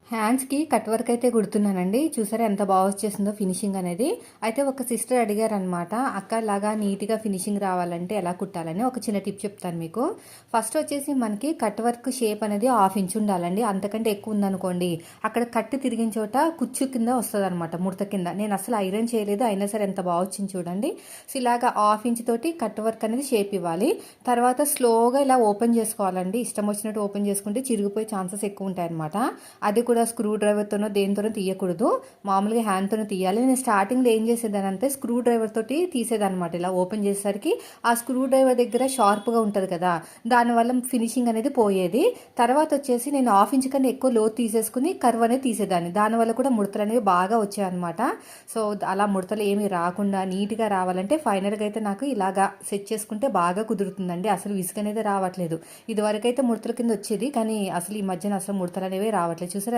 హ్యాండ్స్‌కి cut work అయితే కుడుతున్నానండి. చూసారా ఎంత బాగా వచ్చేసిందో ఫినిషింగ్ అనేది. అయితే ఒక సిస్టర్ అడిగారనమాట. అక్క ఇలాగా నీట్‌గా ఫినిషింగ్ రావాలంటే ఎలా కుట్టాలని ఒక చిన్న టిప్ చెప్తాను మీకు. ఫస్ట్ వచ్చేసి మనకి కట్ వర్క్ షేప్ అనేది 1/2 ఇంచ్ ఉండాలండి. అంతకంటే ఎక్కువ ఉందనుకోండి అక్కడ కట్ తిరిగిన చోట కుచ్చు కింద వస్తదనమాట, ముడత కింద. నేను అసలు ఐరన్ చేయలేదు. అయినా సరే ఎంత బాగా వచ్చింది చూడండి. సో ఇలాగా 1/2 ఇంచ్ తోటి కట్ వర్క్ అనేది షేప్ ఇవ్వాలి. తర్వాత స్లోగా ఇలా ఓపెన్ చేసుకోవాలండి. ఇష్టం వచ్చినట్టు ఓపెన్ చేసుకుంటే చిరిగిపోయే ఛాన్సెస్ ఎక్కువ ఉంటాయన్నమాట. అది కూడా స్క్రూ డ్రైవర్తోనో దేనితోనో తీయకూడదు. మామూలుగా హ్యాండ్తోనే తీయాలి. నేను స్టార్టింగ్లో ఏం చేసేదానంటే స్క్రూ డ్రైవర్ తోటి తీసేదనమాట. ఇలా ఓపెన్ చేసేసరికి ఆ స్క్రూ డ్రైవర్ దగ్గర షార్ప్గా ఉంటుంది కదా, దానివల్ల ఫినిషింగ్ అనేది పోయేది. తర్వాత వచ్చేసి నేను 1/2 ఇంచ్ కన్నా ఎక్కువ లోతు తీసేసుకుని కర్వ్ అనేది తీసేదాన్ని. దానివల్ల కూడా ముడతలు అనేవి బాగా వచ్చాయన్నమాట. సో అలా ముడతలు ఏమి రాకుండా నీట్గా రావాలంటే ఫైనల్గా అయితే నాకు ఇలాగా సెట్ చేసుకుంటే బాగా కుదురుతుందండి. అసలు విసుగు అనేది రావట్లేదు. ఇదివరకైతే ముడతల కింద వచ్చేది, కానీ అసలు ఈ మధ్యన అసలు ముడతలు అనేవి రావట్లేదు. చూసారా?